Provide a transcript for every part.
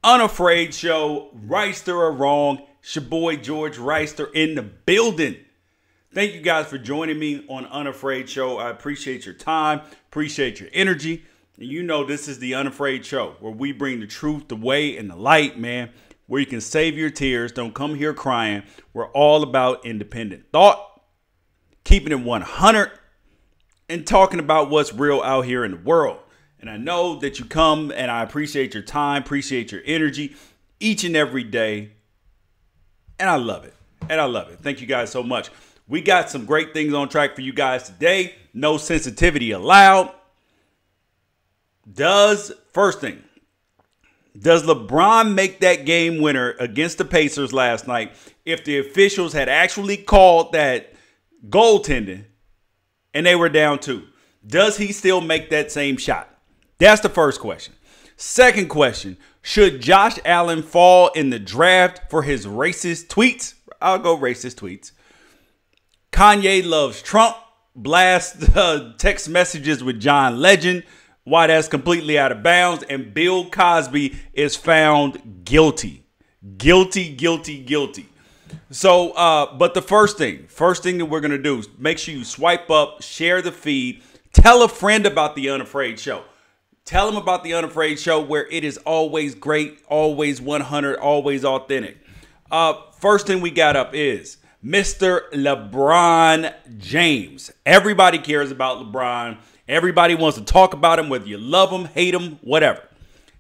Unafraid Show, Reister or Wrong. It's your boy George Reister in the building. Thank you guys for joining me on Unafraid Show. I appreciate your time, appreciate your energy. And you know this is the Unafraid Show, where we bring the truth, the way, and the light, man. Where you can save your tears. Don't come here crying. We're all about independent thought, keeping it 100, and talking about what's real out here in the world. And I know that you come, and I appreciate your time, appreciate your energy each and every day. And I love it. And I love it. Thank you guys so much. We got some great things on track for you guys today. No sensitivity allowed. First thing, does LeBron make that game winner against the Pacers last night if the officials had actually called that goaltending and they were down 2? Does he still make that same shot? That's the first question. Second question, should Josh Allen fall in the draft for his racist tweets? I'll go racist tweets. Kanye loves Trump. Blast text messages with John Legend. Why that's completely out of bounds. And Bill Cosby is found guilty. Guilty. So, but the first thing that we're going to do is make sure you swipe up, share the feed, tell a friend about the Unafraid Show. Tell them about the Unafraid Show, where it is always great, always 100, always authentic. First thing we got up is Mr. LeBron James. Everybody cares about LeBron. Everybody wants to talk about him, whether you love him, hate him, whatever.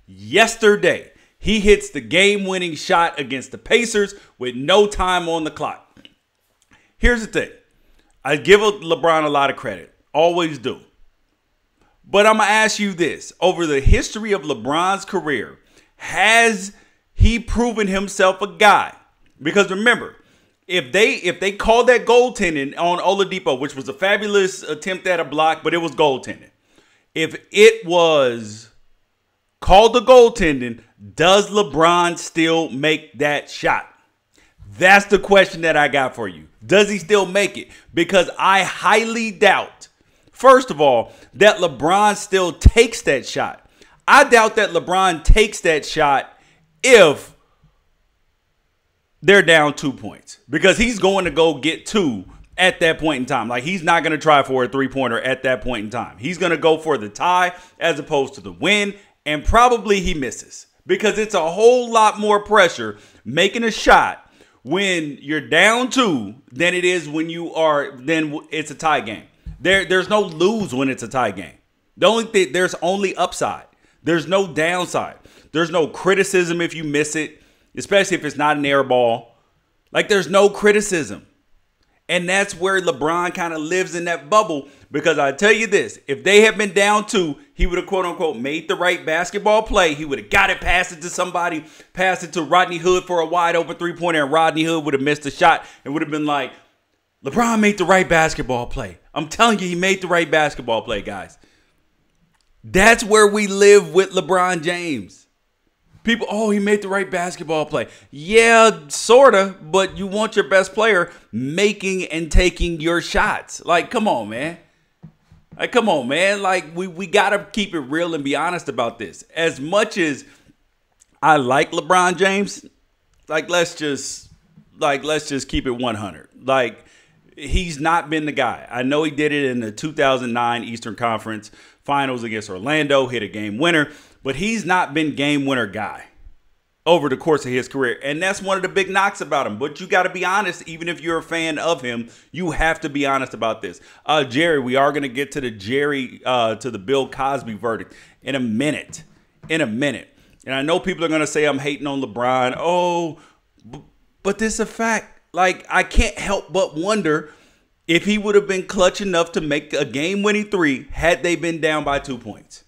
Yesterday, he hits the game-winning shot against the Pacers with no time on the clock. Here's the thing. I give LeBron a lot of credit. Always do. But I'm going to ask you this. Over the history of LeBron's career, has he proven himself a guy? Because remember, if they called that goaltending on Oladipo, which was a fabulous attempt at a block, but it was goaltending. If it was called the goaltending, does LeBron still make that shot? That's the question that I got for you. Does he still make it? Because I highly doubt, first of all, that LeBron still takes that shot. I doubt that LeBron takes that shot if they're down 2 points, because he's going to go get 2 at that point in time. Like, he's not going to try for a 3-pointer at that point in time. He's going to go for the tie as opposed to the win, and probably he misses, because it's a whole lot more pressure making a shot when you're down 2 than it is when it's a tie game. There's no lose when it's a tie game. There's only upside. There's no downside. There's no criticism if you miss it, especially if it's not an air ball. Like, there's no criticism. And that's where LeBron kind of lives in that bubble, because I tell you this, if they had been down 2, he would have, quote unquote, made the right basketball play. He would have got it, passed it to somebody, passed it to Rodney Hood for a wide open 3-pointer, and Rodney Hood would have missed the shot and would have been like, LeBron made the right basketball play. I'm telling you, he made the right basketball play, guys. That's where we live with LeBron James. People, oh, he made the right basketball play. Yeah, sort of, but you want your best player making and taking your shots. Like, come on, man. Like, we got to keep it real and be honest about this. As much as I like LeBron James, let's just keep it 100. Like, he's not been the guy. I know he did it in the 2009 Eastern Conference Finals against Orlando, hit a game winner, but he's not been game winner guy over the course of his career. And that's one of the big knocks about him. But you got to be honest, even if you're a fan of him, you have to be honest about this. Jerry, we are going to get to the Bill Cosby verdict in a minute. And I know people are going to say I'm hating on LeBron. Oh, but this is a fact. Like, I can't help but wonder if he would have been clutch enough to make a game-winning 3 had they been down by 2 points.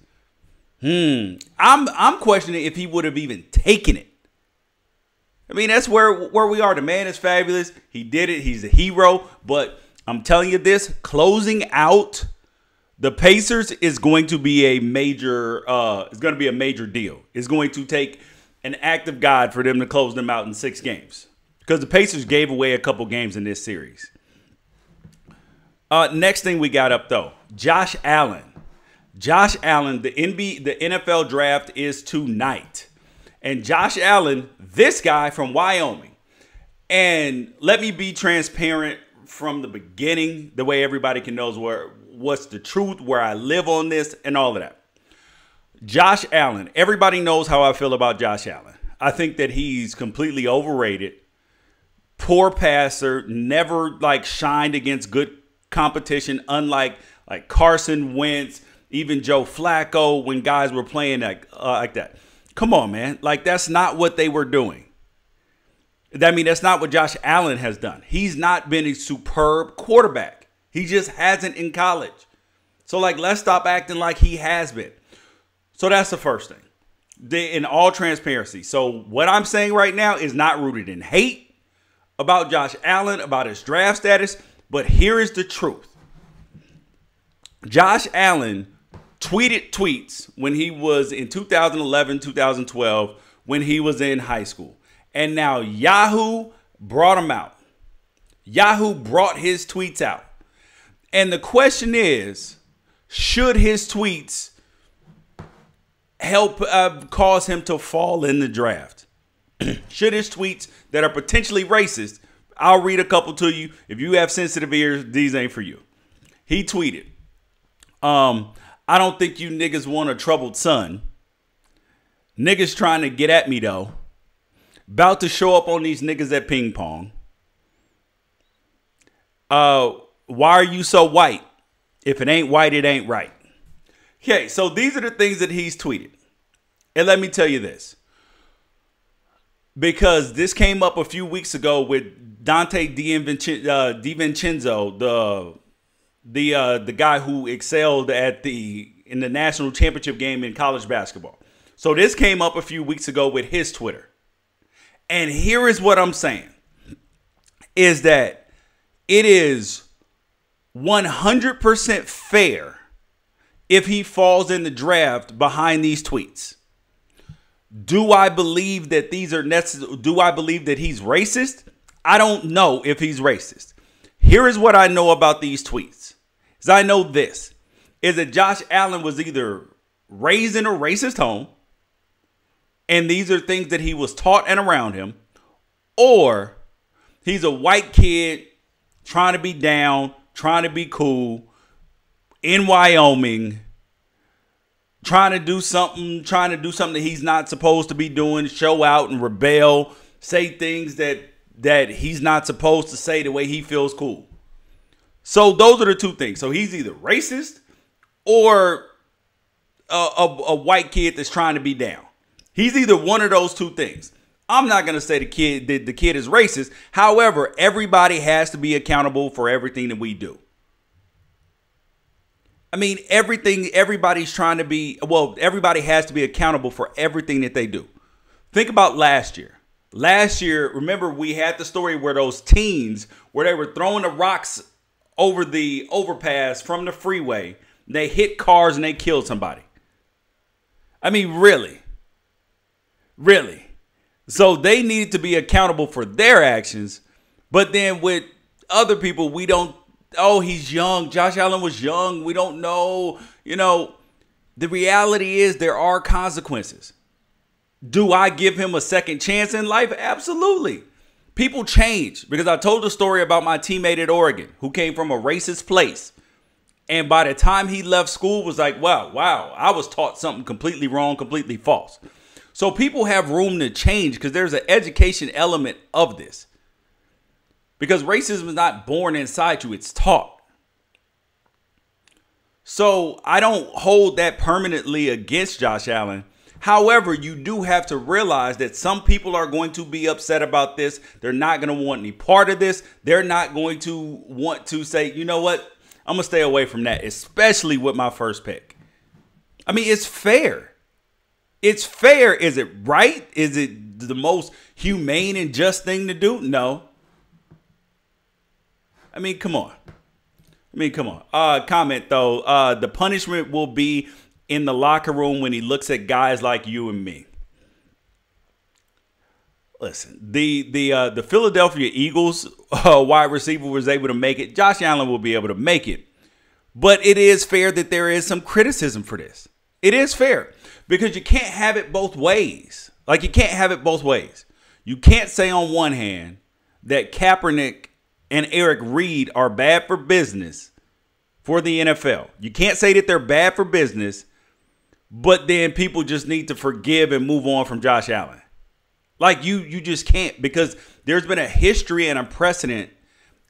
I'm questioning if he would have even taken it. I mean, that's where we are. The man is fabulous. He did it. He's a hero. But I'm telling you this, closing out the Pacers is going to be a major deal. It's going to take an act of God for them to close them out in 6 games, because the Pacers gave away a couple games in this series. Next thing we got up, though, Josh Allen. The NFL draft is tonight. And Josh Allen, this guy from Wyoming. And let me be transparent from the beginning, the way everybody can know what's the truth, where I live on this, and all of that. Josh Allen, everybody knows how I feel about Josh Allen. I think that he's completely overrated. Poor passer, never like shined against good competition, unlike like Carson Wentz, even Joe Flacco, when guys were playing like that. Come on, man. Like, that's not what they were doing. I mean, that's not what Josh Allen has done. He's not been a superb quarterback. He just hasn't in college. So, like, let's stop acting like he has been. So that's the first thing. In all transparency. So what I'm saying right now is not rooted in hate about Josh Allen, about his draft status. But here is the truth. Josh Allen tweeted tweets when he was in 2011, 2012, when he was in high school. And now Yahoo brought him out. Yahoo brought his tweets out. And the question is, should his tweets help cause him to fall in the draft? Should his tweets that are potentially racist, I'll read a couple to you. If you have sensitive ears, these ain't for you. He tweeted, I don't think you niggas want a troubled son. Niggas trying to get at me though. About to show up on these niggas at ping pong. Why are you so white? If it ain't white, it ain't right. Okay, so these are the things that he's tweeted. And let me tell you this. Because this came up a few weeks ago with Dante DiVincenzo, the guy who excelled in the national championship game in college basketball. So this came up a few weeks ago with his Twitter. And here is what I'm saying. Is that it is 100% fair if he falls in the draft behind these tweets. Do I believe that these are necessary? Do I believe that he's racist? I don't know if he's racist. Here is what I know about these tweets. Is I know this, is that Josh Allen was either raised in a racist home, and these are things that he was taught and around him, or he's a white kid trying to be down, trying to be cool in Wyoming, trying to do something that he's not supposed to be doing, show out and rebel, say things that he's not supposed to say the way he feels cool. So those are the two things. So he's either racist or a white kid that's trying to be down. He's either one of those two things. I'm not going to say the kid is racist. However, everybody has to be accountable for everything that we do. I mean, everybody has to be accountable for everything that they do. Think about last year. Last year, remember, we had the story where those teens, where they were throwing the rocks over the overpass from the freeway. They hit cars and they killed somebody. I mean, really? Really? So they needed to be accountable for their actions. But then with other people, we don't. Oh, he's young. Josh Allen was young. We don't know. You know, the reality is there are consequences. Do I give him a second chance in life? Absolutely. People change, because I told the story about my teammate at Oregon who came from a racist place. And by the time he left school was like, wow, I was taught something completely wrong, completely false. So people have room to change because there's an education element of this. Because racism is not born inside you, it's taught. So I don't hold that permanently against Josh Allen. However, you do have to realize that some people are going to be upset about this. They're not going to want any part of this. They're not going to want to say, you know what? I'm going to stay away from that, especially with my first pick. I mean, it's fair. It's fair. Is it right? Is it the most humane and just thing to do? No. I mean, come on. Comment, though. The punishment will be in the locker room when he looks at guys like you and me. Listen, the Philadelphia Eagles wide receiver was able to make it. Josh Allen will be able to make it. But it is fair that there is some criticism for this. It is fair because you can't have it both ways. Like, you can't have it both ways. You can't say on one hand that Kaepernick and Eric Reed are bad for business for the NFL. You can't say that they're bad for business, but then people just need to forgive and move on from Josh Allen. Like, you just can't, because there's been a history and a precedent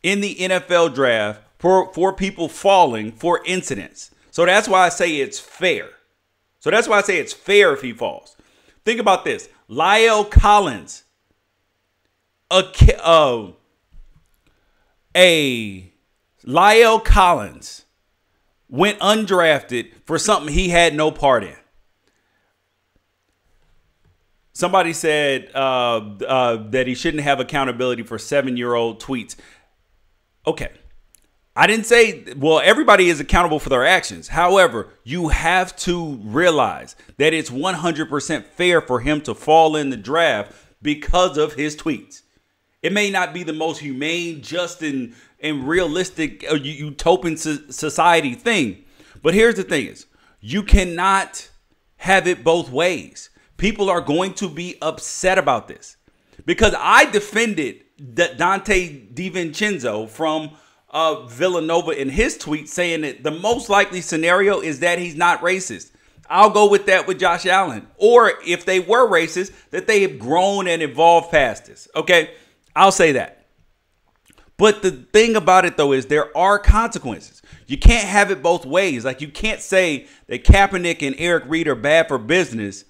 in the NFL draft for people falling for incidents. So that's why I say it's fair. So that's why I say it's fair if he falls. Think about this. La'el Collins, La'el Collins went undrafted for something he had no part in. Somebody said that he shouldn't have accountability for 7-year-old tweets. Okay. I didn't say, well, everybody is accountable for their actions. However, you have to realize that it's 100% fair for him to fall in the draft because of his tweets. It may not be the most humane, just, and realistic utopian society thing. But here's the thing is, you cannot have it both ways. People are going to be upset about this because I defended Dante DiVincenzo from Villanova in his tweet, saying that the most likely scenario is that he's not racist. I'll go with that with Josh Allen. Or if they were racist, that they have grown and evolved past this. Okay, I'll say that. But the thing about it, though, is there are consequences. You can't have it both ways. Like, you can't say that Kaepernick and Eric Reed are bad for business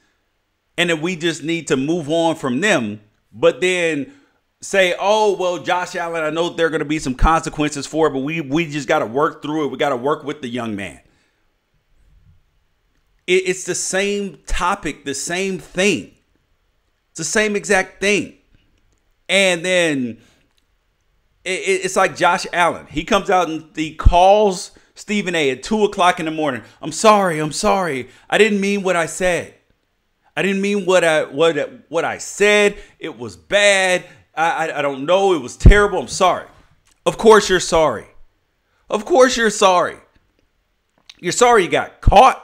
and that we just need to move on from them, but then say, oh, well, Josh Allen, I know there are going to be some consequences for it, but we just got to work through it. We got to work with the young man. It's the same topic, the same thing. It's the same exact thing. And then it's like Josh Allen. He comes out and he calls Stephen A. at 2 o'clock in the morning. I'm sorry. I didn't mean what I said. I didn't mean what I said. It was bad. I don't know. It was terrible. I'm sorry. Of course you're sorry. Of course you're sorry. You're sorry you got caught.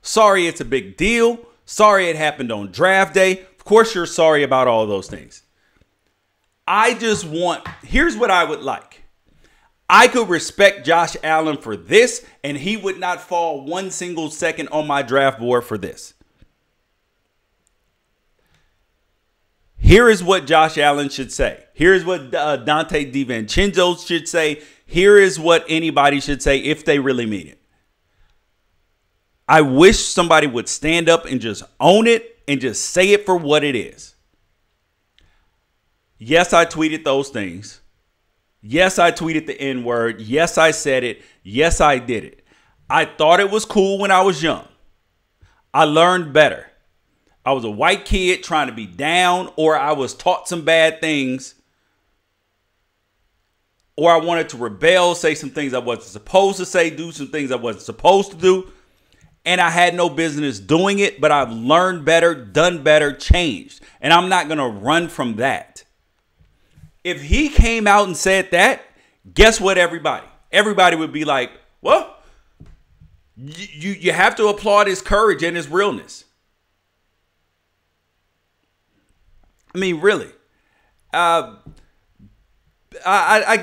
Sorry it's a big deal. Sorry it happened on draft day. Of course you're sorry about all those things. Here's what I would like. I could respect Josh Allen for this, and he would not fall 1 single second on my draft board for this. Here is what Josh Allen should say. Here is what Dante DiVincenzo should say. Here is what anybody should say if they really mean it. I wish somebody would stand up and just own it and just say it for what it is. Yes, I tweeted those things. Yes, I tweeted the N-word. Yes, I said it. Yes, I did it. I thought it was cool when I was young. I learned better. I was a white kid trying to be down, or I was taught some bad things, or I wanted to rebel, say some things I wasn't supposed to say, do some things I wasn't supposed to do, and I had no business doing it, but I've learned better, done better, changed, and I'm not going to run from that. If he came out and said that, guess what, everybody? Everybody would be like, well, you have to applaud his courage and his realness. I mean, really, I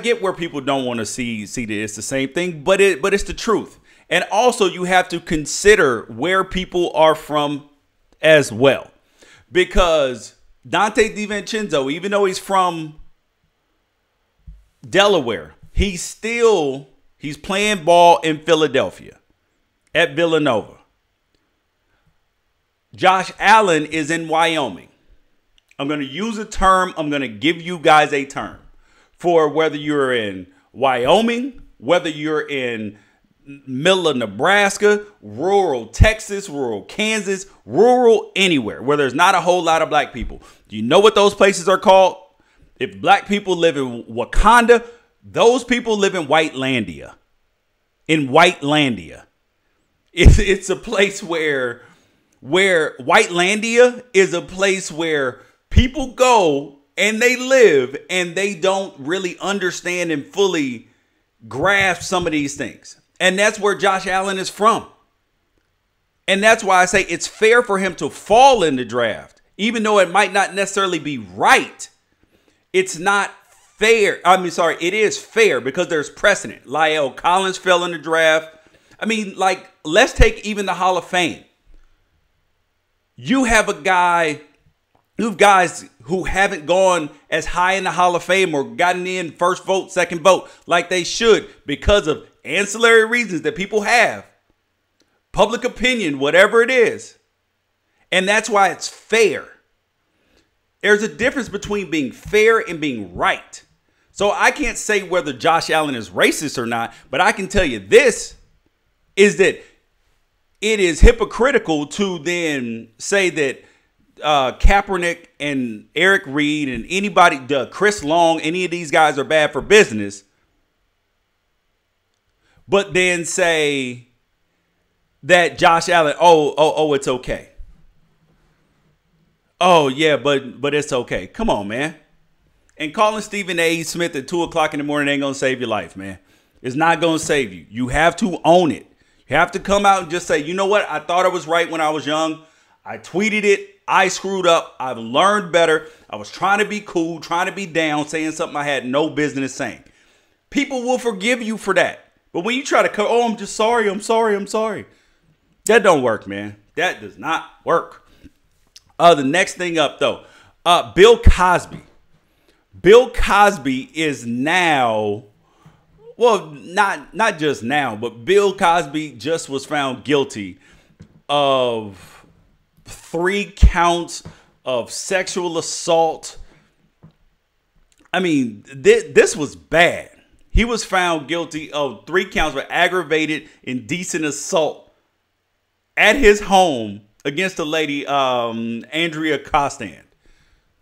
get where people don't want to see that it's the same thing, but it's the truth. And also, you have to consider where people are from as well, because Dante DiVincenzo, even though he's from Delaware, he's playing ball in Philadelphia at Villanova. Josh Allen is in Wyoming. I'm going to use a term. I'm going to give you guys a term for whether you're in Wyoming, whether you're in middle of Nebraska, rural Texas, rural Kansas, rural anywhere where there's not a whole lot of black people. Do you know what those places are called? If black people live in Wakanda, those people live in Whitelandia. In Whitelandia. It's a place where Whitelandia is a place where people go and they live and they don't really understand and fully grasp some of these things. And that's where Josh Allen is from. And that's why I say it's fair for him to fall in the draft Even though it might not necessarily be right, it's not fair. It is fair because there's precedent. Lyle Collins fell in the draft. I mean, like, let's take even the Hall of Fame. You have guys who haven't gone as high in the Hall of Fame or gotten in first vote, second vote like they should because of ancillary reasons that people have. Public opinion, whatever it is. And that's why it's fair. There's a difference between being fair and being right. So I can't say whether Josh Allen is racist or not, but I can tell you this is that it is hypocritical to then say that Kaepernick and Eric Reed and anybody, Chris Long, any of these guys are bad for business, but then say that Josh Allen, it's okay. Oh yeah, but it's okay. Come on, man. And calling Stephen A. Smith at 2:00 in the morning ain't gonna save your life, man. It's not gonna save you. You have to own it. You have to come out and just say, you know what? I thought I was right when I was young. I tweeted it. I screwed up. I've learned better. I was trying to be cool, trying to be down, saying something I had no business saying. People will forgive you for that. But when you try to I'm just sorry, I'm sorry. That don't work, man. That does not work. The next thing up, though, Bill Cosby. Bill Cosby is now, well, not just now, but Bill Cosby just was found guilty of 3 counts of sexual assault. I mean, this was bad. He was found guilty of 3 counts of aggravated indecent assault at his home against a lady, Andrea Costand.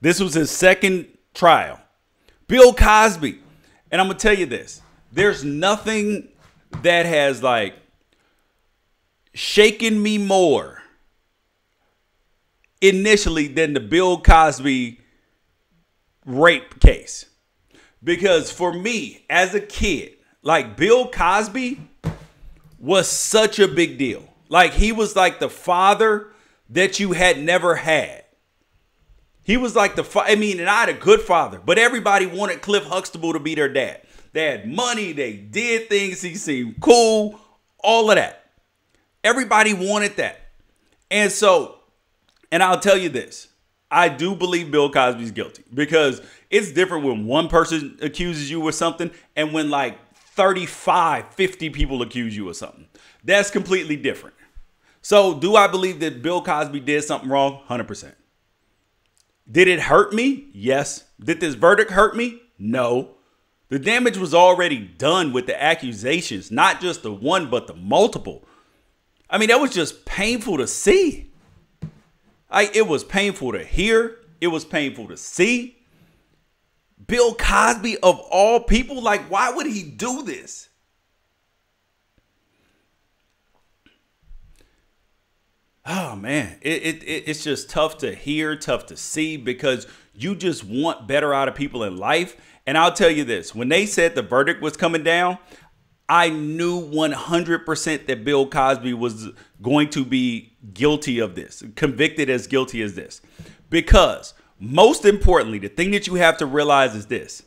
This was his second trial. Bill Cosby. And I'm going to tell you this. There's nothing that has like shaken me more initially than the Bill Cosby rape case. Because for me as a kid, like Bill Cosby was such a big deal. Like he was like the father that you had never had. He was like and I had a good father, but everybody wanted Cliff Huxtable to be their dad. They had money, they did things, he seemed cool, all of that. Everybody wanted that. And I'll tell you this, I do believe Bill Cosby's guilty because it's different when one person accuses you of something and when like 35, 50 people accuse you of something. That's completely different. So do I believe that Bill Cosby did something wrong? 100%. Did it hurt me? Yes. Did this verdict hurt me? No. The damage was already done with the accusations, not just the one, but the multiple. I mean, that was just painful to see. It was painful to hear. It was painful to see. Bill Cosby, of all people, like, why would he do this? Oh, man, it's just tough to hear, tough to see because you just want better out of people in life. And I'll tell you this, when they said the verdict was coming down, I knew 100% that Bill Cosby was going to be guilty of this, convicted as guilty as this. Because most importantly, the thing that you have to realize is this,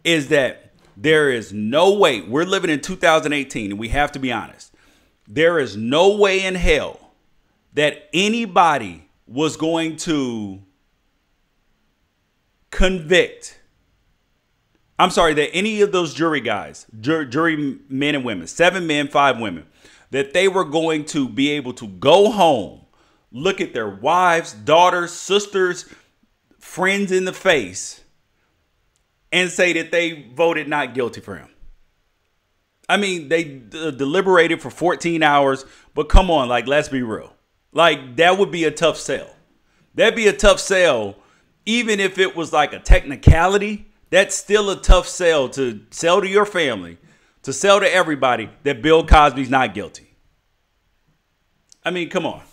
is that there is no way, we're living in 2018 and we have to be honest. There is no way in hell that anybody was going to that any of those jury guys, jury men and women, 7 men, 5 women, that they were going to be able to go home, look at their wives, daughters, sisters, friends in the face, and say that they voted not guilty for him. I mean, they deliberated for 14 hours, but come on, like, let's be real. Like, that would be a tough sell. That'd be a tough sell, even if it was like a technicality. That's still a tough sell to sell to your family, to sell to everybody that Bill Cosby's not guilty. I mean, come on.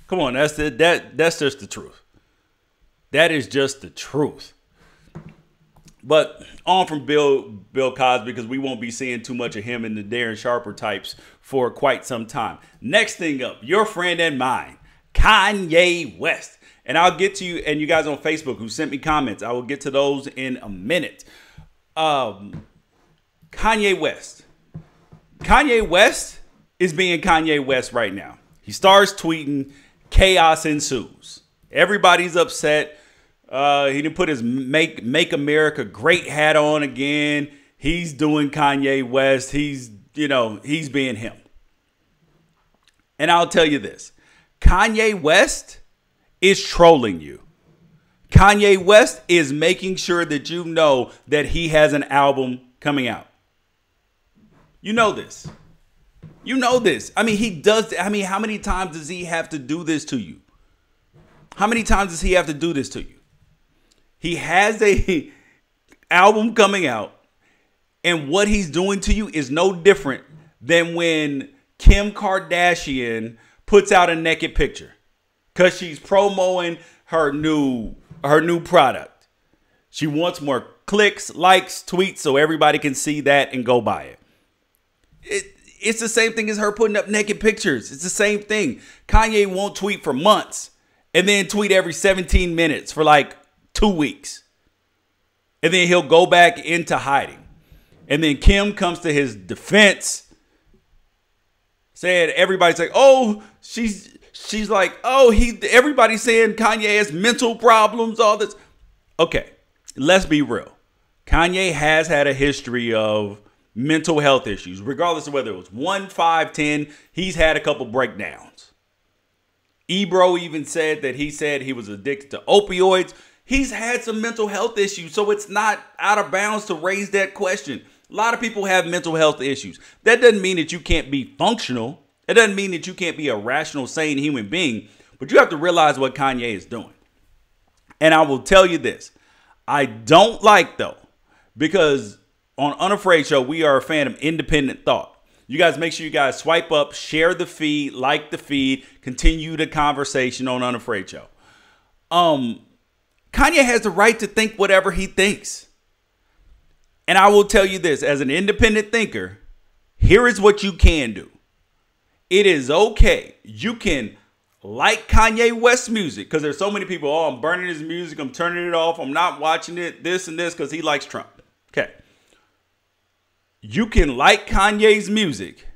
Come on, that's just the truth. That is just the truth. But on from Bill Cosby, because we won't be seeing too much of him and the Darren Sharper types for quite some time. Next thing up, your friend and mine, Kanye West. And I'll get to you and you guys on Facebook who sent me comments. I will get to those in a minute. Kanye West. Kanye West is being Kanye West right now. He starts tweeting, chaos ensues. Everybody's upset. He didn't put his Make America Great hat on again. He's doing Kanye West. He's being him. And I'll tell you this. Kanye West is trolling you. Kanye West is making sure that you know that he has an album coming out. You know this. You know this. I mean, he does. I mean, how many times does he have to do this to you? How many times does he have to do this to you? He has a album coming out, and what he's doing to you is no different than when Kim Kardashian puts out a naked picture because she's promoting her new product. She wants more clicks, likes, tweets, so everybody can see that and go buy it. It's the same thing as her putting up naked pictures. It's the same thing. Kanye won't tweet for months and then tweet every 17 minutes for like 2 weeks. And then he'll go back into hiding. And then Kim comes to his defense, said everybody's like, oh, she's like, oh, everybody's saying Kanye has mental problems, all this. Okay, let's be real. Kanye has had a history of mental health issues, regardless of whether it was 1, 5, 10. He's had a couple breakdowns. Ebro even said that he was addicted to opioids. He's had some mental health issues, so it's not out of bounds to raise that question. A lot of people have mental health issues. That doesn't mean that you can't be functional. It doesn't mean that you can't be a rational, sane human being, but you have to realize what Kanye is doing. And I will tell you this. I don't like, though, because on Unafraid Show, we are a fan of independent thought. You guys make sure you guys swipe up, share the feed, like the feed, continue the conversation on Unafraid Show. Kanye has the right to think whatever he thinks. And I will tell you this, as an independent thinker, here is what you can do. It is okay. You can like Kanye West's music because there's so many people, oh, I'm burning his music, I'm turning it off, I'm not watching it, this and this because he likes Trump. Okay. You can like Kanye's music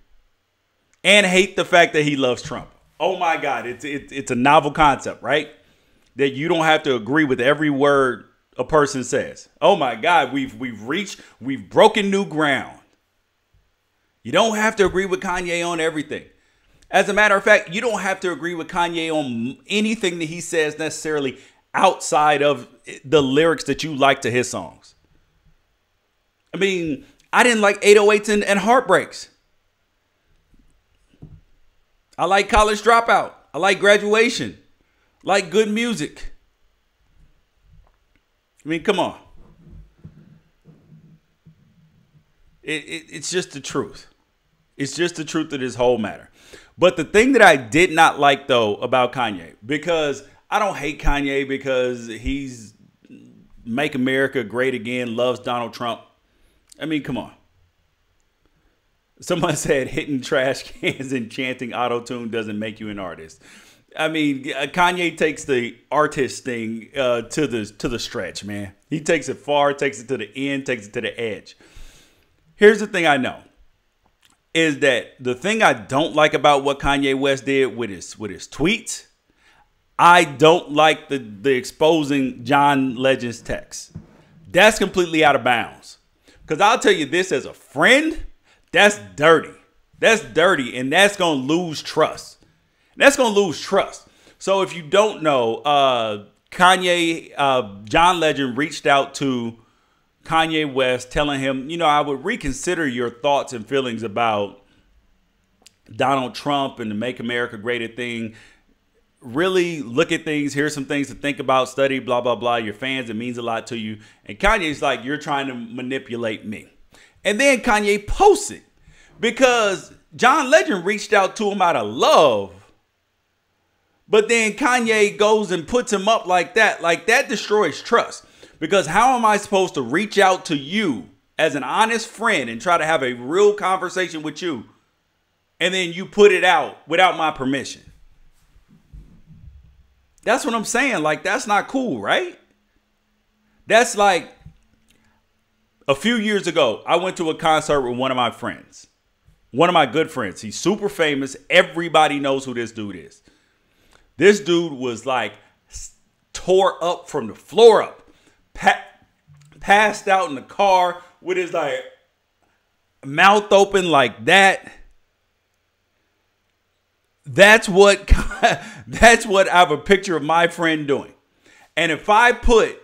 and hate the fact that he loves Trump. Oh my God, it's a novel concept, right? That you don't have to agree with every word a person says. Oh my God, we've broken new ground. You don't have to agree with Kanye on everything. As a matter of fact, you don't have to agree with Kanye on anything that he says necessarily outside of the lyrics that you like to his songs. I mean, I didn't like 808s and Heartbreaks. I like College Dropout. I like Graduation. Like good music. I mean, come on. It's just the truth. It's just the truth of this whole matter. But the thing that I did not like, though, about Kanye, because I don't hate Kanye because he's Make America Great Again, loves Donald Trump. I mean, come on. Someone said hitting trash cans and chanting auto-tune doesn't make you an artist. I mean, Kanye takes the artist thing to the stretch, man. He takes it far, takes it to the end, takes it to the edge. Here's the thing I know. Is that the thing I don't like about what Kanye West did with his tweets? I don't like the exposing John Legend's text. That's completely out of bounds. Because I'll tell you this as a friend, that's dirty. That's dirty, and that's going to lose trust. That's going to lose trust. So if you don't know, John Legend reached out to Kanye West telling him, I would reconsider your thoughts and feelings about Donald Trump and the Make America Great thing. Really look at things. Here's some things to think about, study, blah, blah, blah. Your fans, it means a lot to you. And Kanye's like, you're trying to manipulate me. And then Kanye posts it because John Legend reached out to him out of love. But then Kanye goes and puts him up like that. Like that destroys trust. Because how am I supposed to reach out to you as an honest friend and try to have a real conversation with you, and then you put it out without my permission? That's what I'm saying. Like, that's not cool, right? That's like a few years ago, I went to a concert with one of my friends. One of my good friends. He's super famous. Everybody knows who this dude is. This dude was like tore up from the floor up. Passed out in the car with his like mouth open like that. That's what I have a picture of my friend doing. And if I put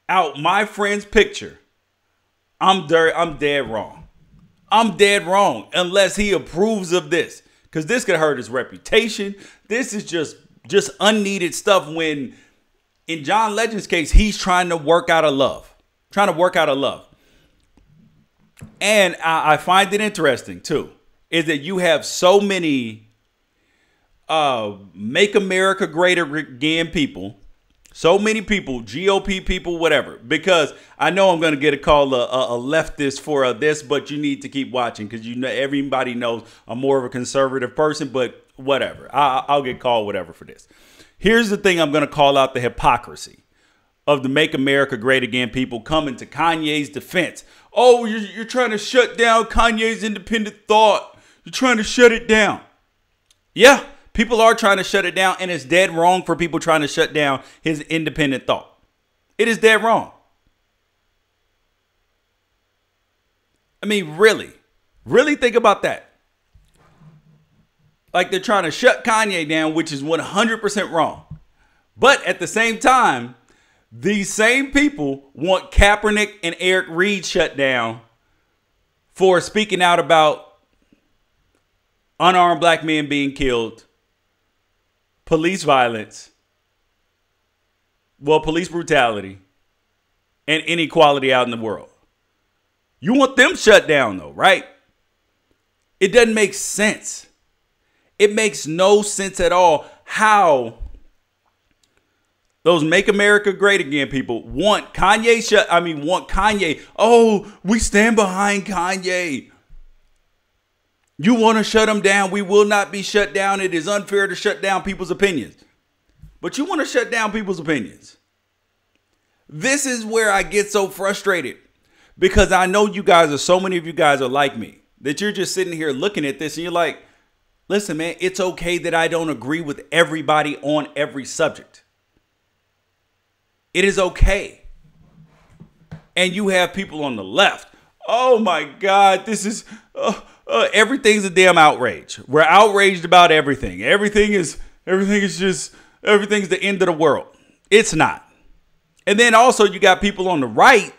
out my friend's picture, I'm dead wrong. I'm dead wrong unless he approves of this, because this could hurt his reputation. This is just unneeded stuff when, in John Legend's case, he's trying to work out of love. And I find it interesting, too, is that you have so many Make America Great Again people, so many people, GOP people, whatever, because I know I'm going to get a call a leftist for this, but you need to keep watching because you know everybody knows I'm more of a conservative person, but whatever. I'll get called whatever for this. Here's the thing I'm going to call out: the hypocrisy of the Make America Great Again people coming to Kanye's defense. Oh, you're trying to shut down Kanye's independent thought. You're trying to shut it down. Yeah, people are trying to shut it down, and it's dead wrong for people trying to shut down his independent thought. It is dead wrong. I mean, really think about that. Like, they're trying to shut Kanye down, which is 100% wrong. But at the same time, these same people want Kaepernick and Eric Reid shut down for speaking out about unarmed black men being killed, police violence, police brutality, and inequality out in the world. You want them shut down, though, right? It doesn't make sense. It makes no sense at all how those Make America Great Again people want Kanye. Want Kanye. Oh, we stand behind Kanye. You want to shut him down? We will not be shut down. It is unfair to shut down people's opinions. But you want to shut down people's opinions. This is where I get so frustrated, because I know so many of you guys are like me, that you're just sitting here looking at this and you're like, listen, man, it's okay that I don't agree with everybody on every subject. It is okay. And you have people on the left. Oh my God, this is everything's a damn outrage. We're outraged about everything. Everything's the end of the world. It's not. And then also you got people on the right.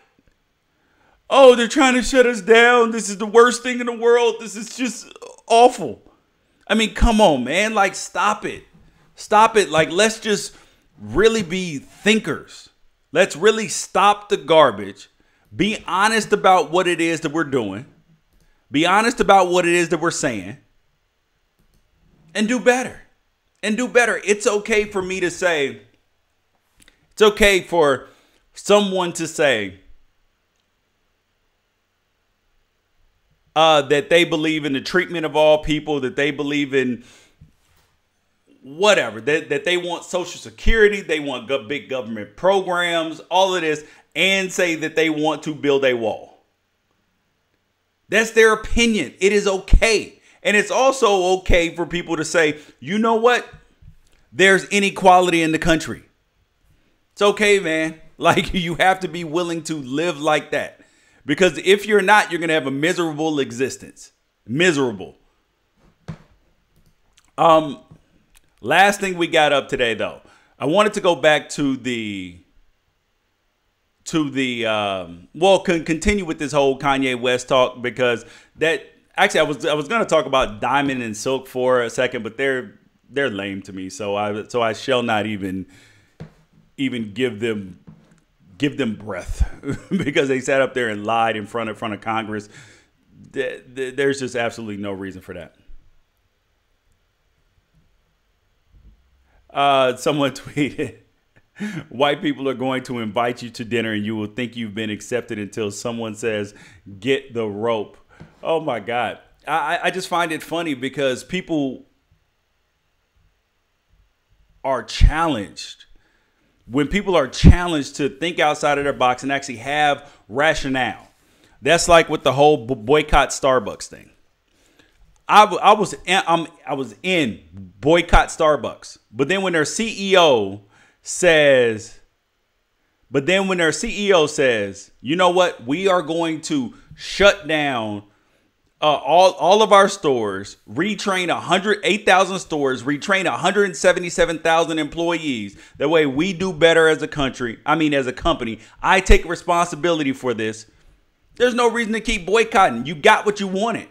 Oh, they're trying to shut us down. This is the worst thing in the world. This is just awful. I mean, come on, man. Like, stop it. Stop it. Like, let's just really be thinkers. Let's really stop the garbage. Be honest about what it is that we're doing. Be honest about what it is that we're saying. And do better. It's okay for me to say, it's okay for someone to say that they believe in the treatment of all people, that they believe in whatever, that they want Social Security, they want big government programs, all of this, and say that they want to build a wall. That's their opinion. It is okay. And it's also okay for people to say, you know what? There's inequality in the country. It's okay, man. Like, you have to be willing to live like that. Because if you're not, you're going to have a miserable existence. Miserable. Last thing we got up today, though. I wanted to go back to continue with this whole Kanye West talk, because I was going to talk about Diamond and Silk for a second, but they're lame to me. So I shall not even give them breath because they sat up there and lied in front of Congress. There's just absolutely no reason for that. Someone tweeted, white people are going to invite you to dinner and you will think you've been accepted until someone says, get the rope. Oh my God. I just find it funny because people are challenged. When people are challenged to think outside of their box and actually have rationale. That's like with the whole boycott Starbucks thing. I was in boycott Starbucks, but then when their CEO says, you know what, we are going to shut down all of our stores, retrain 8,000 stores, retrain 177,000 employees. That way we do better as a country. I mean, as a company, I take responsibility for this. There's no reason to keep boycotting. You got what you wanted.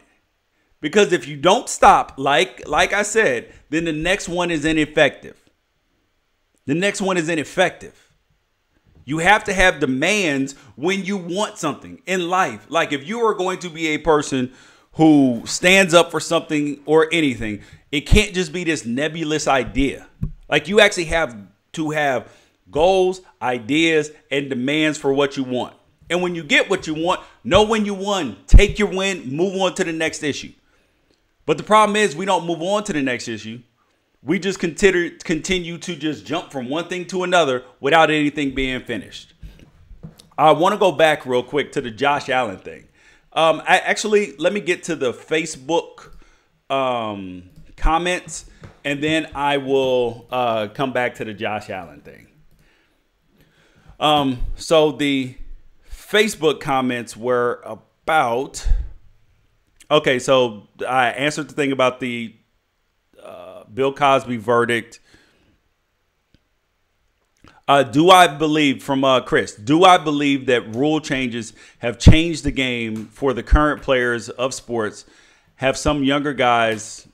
Because if you don't stop, like I said, then the next one is ineffective. The next one is ineffective. You have to have demands when you want something in life. Like if you are going to be a person who stands up for something or anything, it can't just be this nebulous idea. Like you actually have to have goals, ideas, and demands for what you want. And when you get what you want, know when you won, take your win, move on to the next issue. But the problem is we don't move on to the next issue. We just continue to just jump from one thing to another without anything being finished. I want to go back real quick to the Josh Allen thing. Let me get to the Facebook comments, and then I will come back to the Josh Allen thing. So the Facebook comments were about... Okay, so I answered the thing about the Bill Cosby verdict. Do I believe, from Chris, do I believe that rule changes have changed the game for the current players of sports? Have some younger guys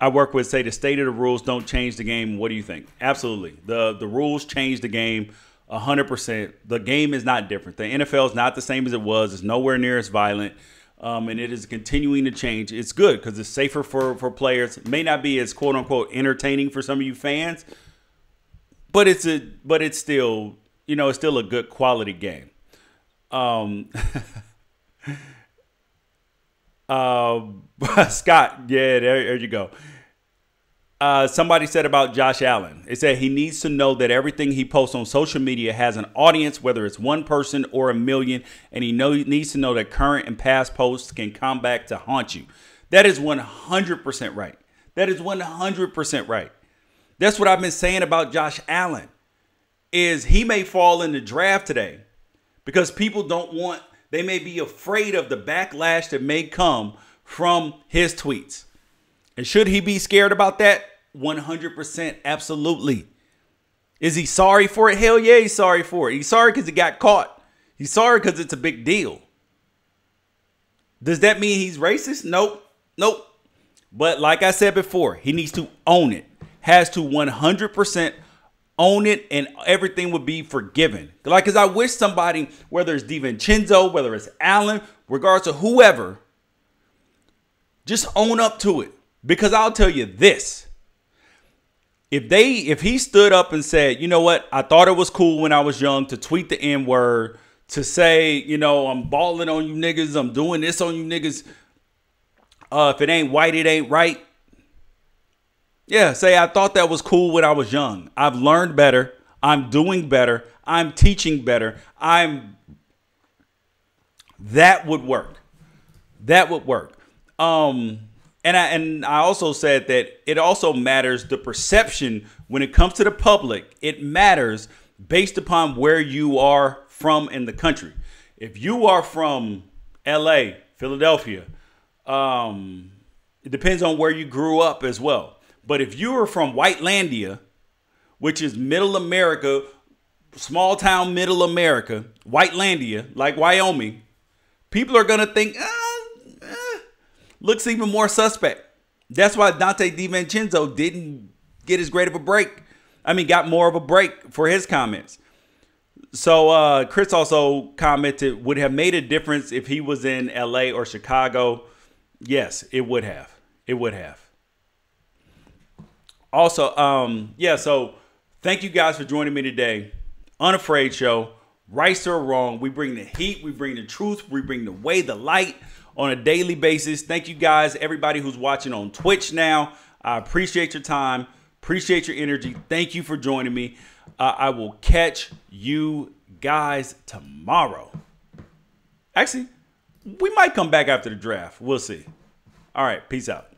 I work with say the state of the rules don't change the game? What do you think? Absolutely. The rules change the game 100%. The game is not different. The NFL is not the same as it was. It's nowhere near as violent. And it is continuing to change. It's good because it's safer for players. It may not be as quote unquote entertaining for some of you fans, but it's still, it's still a good quality game. Scott, yeah, there you go. Somebody said about Josh Allen. It said he needs to know that everything he posts on social media has an audience, whether it's one person or a million. And he needs to know that current and past posts can come back to haunt you. That is 100% right. That is 100% right. That's what I've been saying about Josh Allen, is he may fall in the draft today because people they may be afraid of the backlash that may come from his tweets. And should he be scared about that? 100%, absolutely. Is he sorry for it? Hell yeah, he's sorry for it. He's sorry because he got caught. He's sorry because it's a big deal. Does that mean he's racist? Nope. But like I said before, he needs to own it. Has to 100% own it, and everything would be forgiven. Because I wish somebody, whether it's DiVincenzo, whether it's Allen, regardless of whoever, just own up to it. Because I'll tell you this. If he stood up and said, you know what, I thought it was cool when I was young to tweet the N-word, to say, I'm balling on you niggas, I'm doing this on you niggas. If it ain't white, it ain't right. Yeah, say I thought that was cool when I was young. I've learned better. I'm doing better. I'm teaching better. That would work. That would work. And I also said that it also matters the perception when it comes to the public. It matters based upon where you are from in the country. If you are from LA, Philadelphia, it depends on where you grew up as well. But if you are from Whitelandia, which is middle America, small town middle America, Whitelandia, like Wyoming, people are going to think, looks even more suspect. That's why Dante DiVincenzo didn't get as great of a break. Got more of a break for his comments. So Chris also commented, would have made a difference if he was in LA or Chicago. Yes, it would have. It would have. Also, so thank you guys for joining me today. Unafraid Show, right or wrong. We bring the heat, we bring the truth, we bring the way, the light, on a daily basis. Thank you guys, everybody who's watching on Twitch now. I appreciate your time. Appreciate your energy. Thank you for joining me. I will catch you guys tomorrow. Actually, we might come back after the draft. We'll see. All right. Peace out.